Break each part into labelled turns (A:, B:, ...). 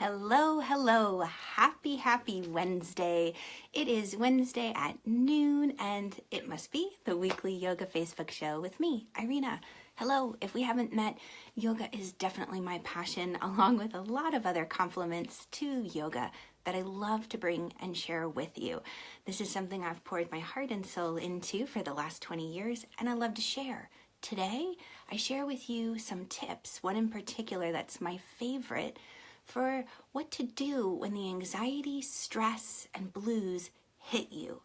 A: Hello, hello. Happy Wednesday. It is Wednesday at noon, and it must be the weekly yoga Facebook show with me, Irena. Hello. If we haven't met, yoga is definitely my passion, along with a lot of other compliments to yoga that I love to bring and share with you. This is something I've poured my heart and soul into for the last 20 years, and I love to share. Today, I share with you some tips, one in particular that's my favorite, for what to do when the anxiety, stress, and blues hit you.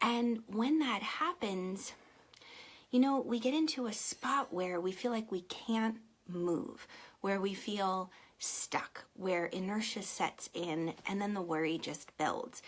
A: And when that happens, we get into a spot where we feel like we can't move, where we feel stuck, where inertia sets in, and then the worry just builds.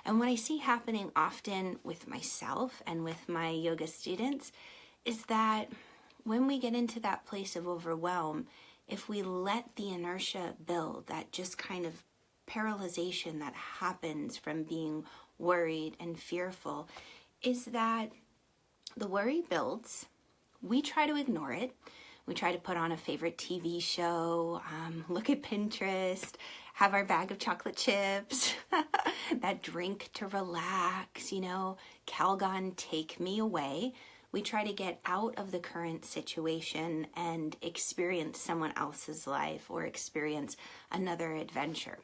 A: And what I see happening often with myself and with my yoga students is that when we get into that place of overwhelm, if we let the inertia build, that just kind of paralyzation that happens from being worried and fearful, is that the worry builds. We try to ignore it. We try to put on a favorite TV show, look at Pinterest, have our bag of chocolate chips, that drink to relax, Calgon, take me away. We try to get out of the current situation and experience someone else's life or experience another adventure.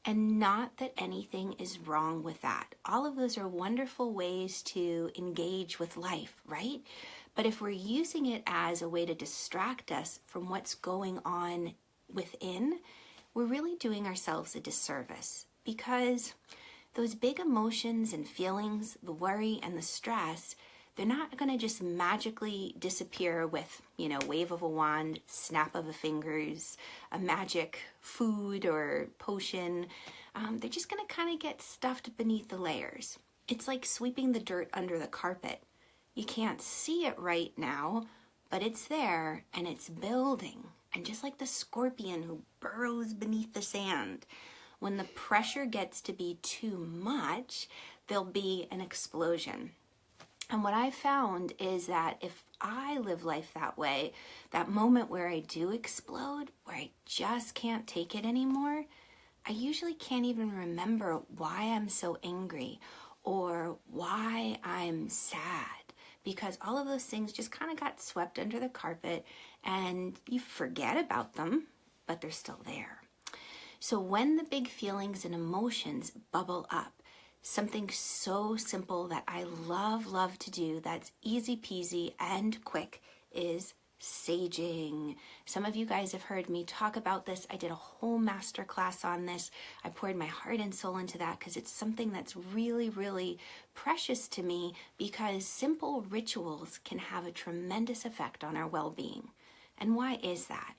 A: And not that anything is wrong with that. All of those are wonderful ways to engage with life, right? But if we're using it as a way to distract us from what's going on within, we're really doing ourselves a disservice, because those big emotions and feelings, the worry and the stress, they're not going to just magically disappear with, wave of a wand, snap of the fingers, a magic food or potion. They're just going to kind of get stuffed beneath the layers. It's like sweeping the dirt under the carpet. You can't see it right now, but it's there and it's building. And just like the scorpion who burrows beneath the sand, when the pressure gets to be too much, there'll be an explosion. And what I found is that if I live life that way, that moment where I do explode, where I just can't take it anymore, I usually can't even remember why I'm so angry or why I'm sad, because all of those things just kind of got swept under the carpet and you forget about them, but they're still there. So when the big feelings and emotions bubble up, something so simple that I love to do, that's easy peasy and quick, is saging. Some of you guys have heard me talk about this. I did a whole masterclass on this. I poured my heart and soul into that because it's something that's really precious to me, because simple rituals can have a tremendous effect on our well-being. And why is that?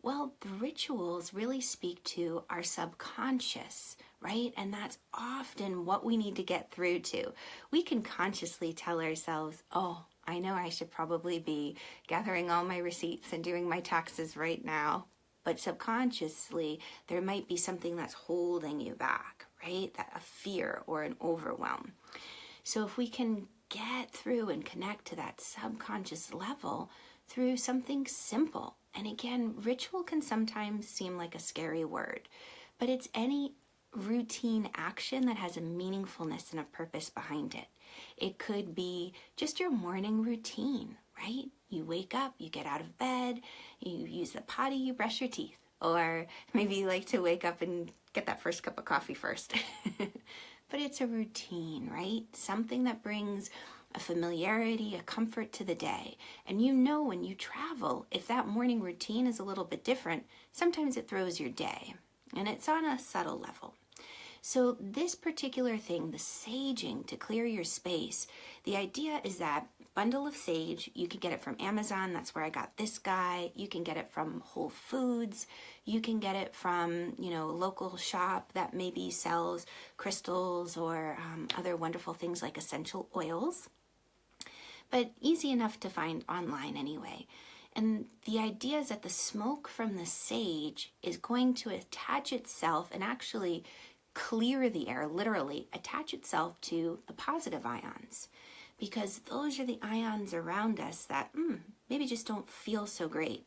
A: Well, the rituals really speak to our subconscious, right? And that's often what we need to get through to. We can consciously tell ourselves, oh, I know I should probably be gathering all my receipts and doing my taxes right now. But subconsciously, there might be something that's holding you back, right? A fear or an overwhelm. So if we can get through and connect to that subconscious level through something simple, and again, ritual can sometimes seem like a scary word, but it's any routine action that has a meaningfulness and a purpose behind it. It could be just your morning routine, right? You wake up, you get out of bed, you use the potty, you brush your teeth, or maybe you like to wake up and get that first cup of coffee first. But it's a routine, right? Something that brings a familiarity, a comfort to the day. And when you travel, if that morning routine is a little bit different, sometimes it throws your day. And it's on a subtle level. So this particular thing, the saging to clear your space, the idea is that bundle of sage, you can get it from Amazon. That's where I got this guy. You can get it from Whole Foods. You can get it from, a local shop that maybe sells crystals or other wonderful things like essential oils. But easy enough to find online anyway. And the idea is that the smoke from the sage is going to attach itself and actually clear the air, literally attach itself to the positive ions, because those are the ions around us that maybe just don't feel so great.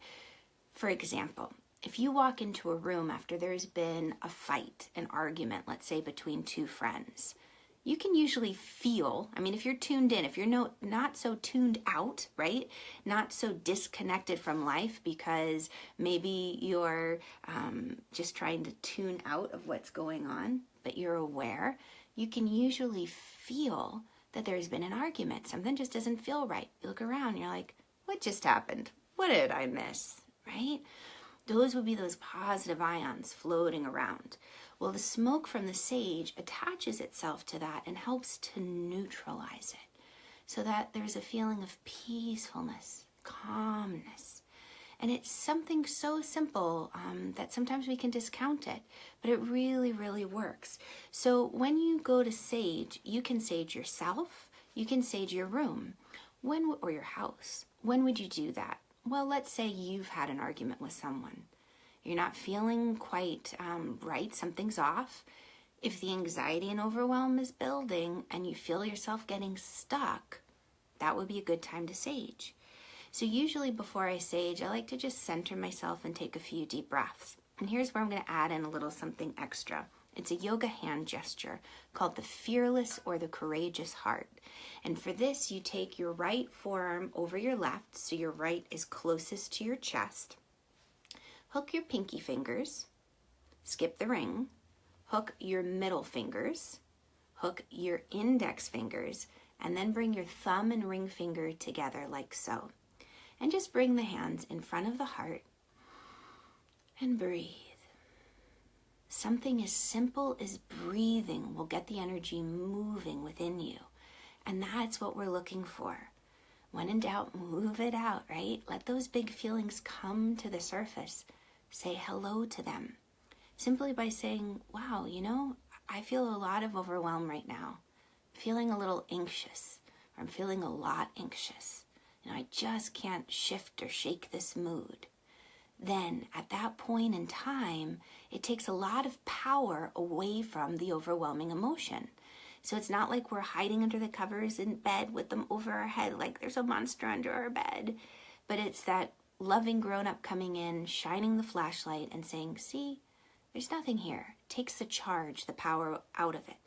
A: For example, if you walk into a room after there's been a fight, an argument, let's say between two friends, you can usually feel, I mean, if you're tuned in, if you're not so tuned out, right? Not so disconnected from life because maybe you're just trying to tune out of what's going on, but you're aware, you can usually feel that there's been an argument. Something just doesn't feel right. You look around and you're like, what just happened? What did I miss, right? Those would be those positive ions floating around. Well, the smoke from the sage attaches itself to that and helps to neutralize it so that there's a feeling of peacefulness, calmness. And it's something so simple that sometimes we can discount it, but it really, really works. So when you go to sage, you can sage yourself, you can sage your room, or your house. When would you do that? Well, let's say you've had an argument with someone. You're not feeling quite right, something's off. If the anxiety and overwhelm is building and you feel yourself getting stuck, that would be a good time to sage. So usually before I sage, I like to just center myself and take a few deep breaths. And here's where I'm going to add in a little something extra. It's a yoga hand gesture called the fearless or the courageous heart. And for this, you take your right forearm over your left, so your right is closest to your chest. Hook your pinky fingers, skip the ring, hook your middle fingers, hook your index fingers, and then bring your thumb and ring finger together like so. And just bring the hands in front of the heart and breathe. Something as simple as breathing will get the energy moving within you. And that's what we're looking for. When in doubt, move it out, right? Let those big feelings come to the surface. Say hello to them. Simply by saying, wow, I feel a lot of overwhelm right now. I'm feeling a little anxious, or I'm feeling a lot anxious. I just can't shift or shake this mood. Then at that point in time, it takes a lot of power away from the overwhelming emotion. So it's not like we're hiding under the covers in bed with them over our head like there's a monster under our bed. But it's that loving grown-up coming in, shining the flashlight and saying, see, there's nothing here. It takes the charge, the power out of it.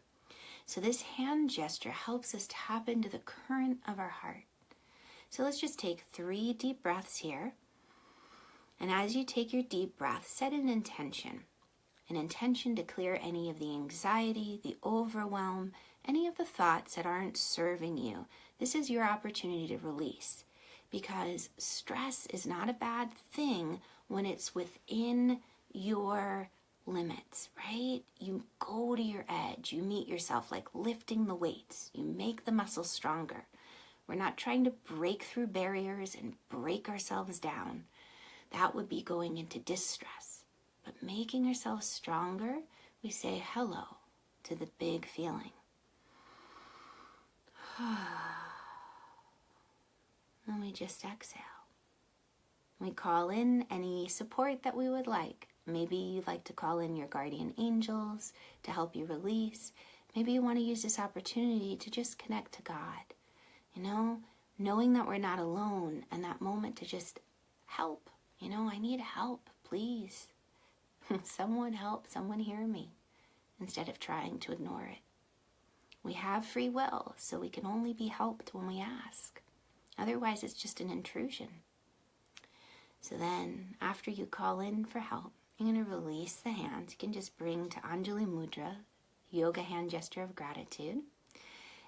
A: So this hand gesture helps us tap into the current of our heart. So let's just take 3 deep breaths here. And as you take your deep breath, set an intention to clear any of the anxiety, the overwhelm, any of the thoughts that aren't serving you. This is your opportunity to release, because stress is not a bad thing when it's within your limits, right? You go to your edge, you meet yourself like lifting the weights, you make the muscles stronger. We're not trying to break through barriers and break ourselves down. That would be going into distress. But making ourselves stronger, we say hello to the big feeling. And we just exhale. We call in any support that we would like. Maybe you'd like to call in your guardian angels to help you release. Maybe you want to use this opportunity to just connect to God. Knowing that we're not alone, and that moment to just help. I need help, please. Someone help, someone hear me, instead of trying to ignore it. We have free will, so we can only be helped when we ask. Otherwise, it's just an intrusion. So then, after you call in for help, you're going to release the hands. You can just bring to Anjali Mudra, yoga hand gesture of gratitude.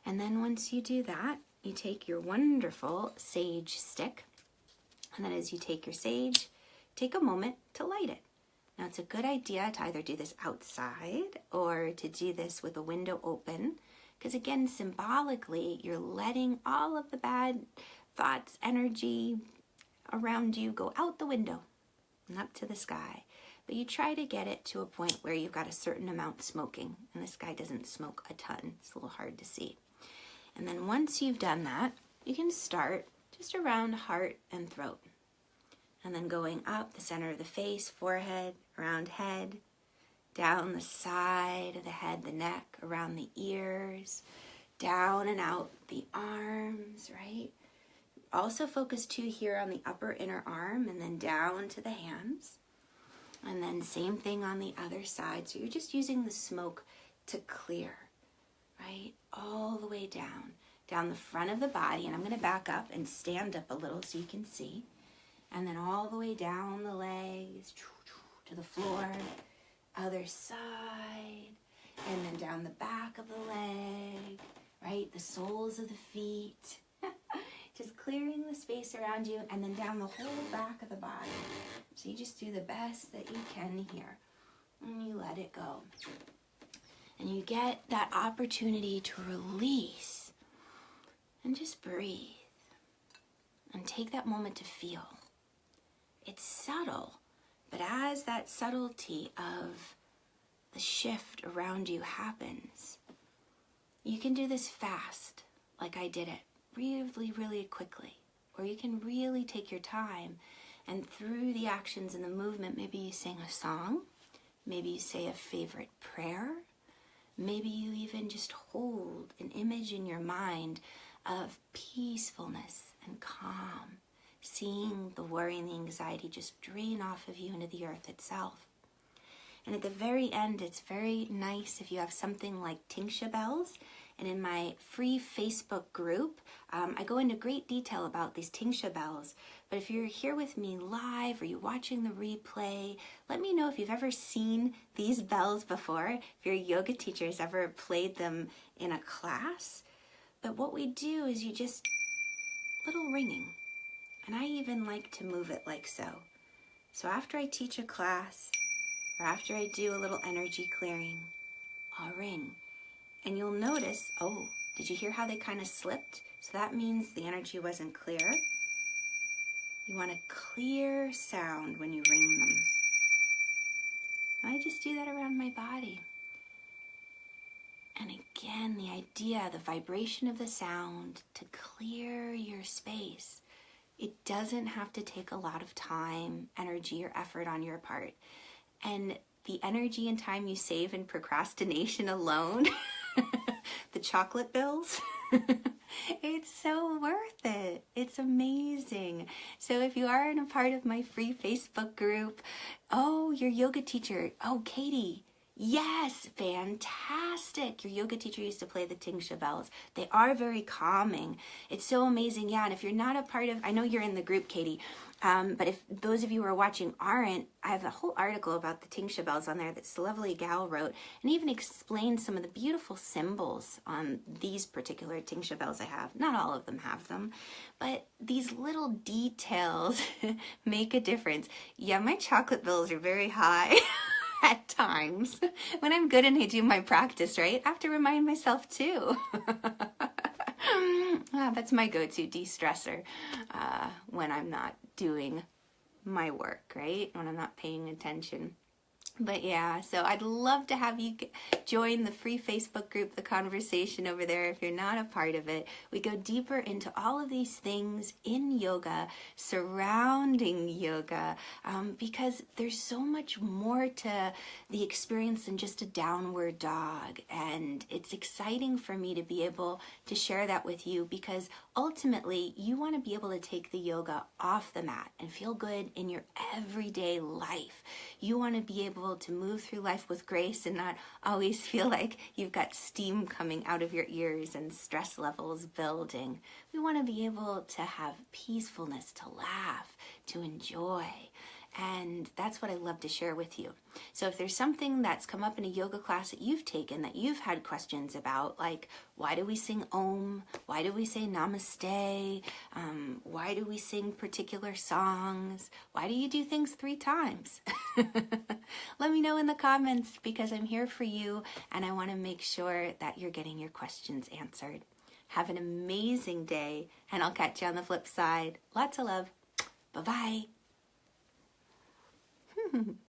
A: And then once you do that, you take your wonderful sage stick. And then as you take your sage, take a moment to light it. Now, it's a good idea to either do this outside or to do this with a window open. Because again, symbolically, you're letting all of the bad thoughts, energy around you go out the window and up to the sky. But you try to get it to a point where you've got a certain amount smoking. And this guy doesn't smoke a ton. It's a little hard to see. And then once you've done that, you can start just around heart and throat. And then going up the center of the face, forehead, around head, down the side of the head, the neck, around the ears, down and out the arms, right? Also focus too here on the upper inner arm and then down to the hands. And then same thing on the other side. So you're just using the smoke to clear, right? All the way down the front of the body. And I'm going to back up and stand up a little so you can see. And then all the way down the legs to the floor, other side, and then down the back of the leg, right? The soles of the feet. Just clearing the space around you, and then down the whole back of the body. So you just do the best that you can here, and you let it go. And you get that opportunity to release and just breathe and take that moment to feel. It's subtle, but as that subtlety of the shift around you happens, you can do this fast, like I did it, really, really quickly. Or you can really take your time, and through the actions and the movement, maybe you sing a song, maybe you say a favorite prayer, maybe you even just hold an image in your mind of peacefulness and calm, seeing the worry and the anxiety just drain off of you into the earth itself. And at the very end, it's very nice if you have something like tingsha bells. And in my free Facebook group, I go into great detail about these tingsha bells. But if you're here with me live or you're watching the replay, let me know if you've ever seen these bells before, if your yoga teacher has ever played them in a class. But what we do is you just, little ringing. And I even like to move it like so. So after I teach a class, or after I do a little energy clearing, I'll ring. And you'll notice, oh, did you hear how they kind of slipped? So that means the energy wasn't clear. You want a clear sound when you ring them. I just do that around my body. And again, the idea, the vibration of the sound to clear your space. It doesn't have to take a lot of time, energy, or effort on your part. And the energy and time you save in procrastination alone, the chocolate bills, it's so worth it. It's amazing. So if you aren't a part of my free Facebook group, oh, your yoga teacher, oh, Katie, yes, fantastic. Your yoga teacher used to play the tingsha bells. They are very calming. It's so amazing. Yeah, and if you're not a part of, I know you're in the group, Katie, but if those of you who are watching aren't, I have a whole article about the tingsha bells on there that's the lovely gal wrote, and even explains some of the beautiful symbols on these particular tingsha bells I have. Not all of them have them, but these little details make a difference. Yeah, my chocolate bills are very high. At times, when I'm good and I do my practice, right? I have to remind myself too. That's my go-to de-stressor when I'm not doing my work, right? When I'm not paying attention. But yeah, so I'd love to have you join the free Facebook group, the conversation over there, if you're not a part of it. We go deeper into all of these things in yoga, surrounding yoga, because there's so much more to the experience than just a downward dog. And it's exciting for me to be able to share that with you, because ultimately you want to be able to take the yoga off the mat and feel good in your everyday life. You want to be able to move through life with grace and not always feel like you've got steam coming out of your ears and stress levels building. We want to be able to have peacefulness, to laugh, to enjoy. And that's what I love to share with you. So if there's something that's come up in a yoga class that you've taken that you've had questions about, like why do we sing Om? Why do we say Namaste? Why do we sing particular songs? Why do you do things 3 times? Let me know in the comments, because I'm here for you and I want to make sure that you're getting your questions answered. Have an amazing day, and I'll catch you on the flip side. Lots of love. Bye-bye.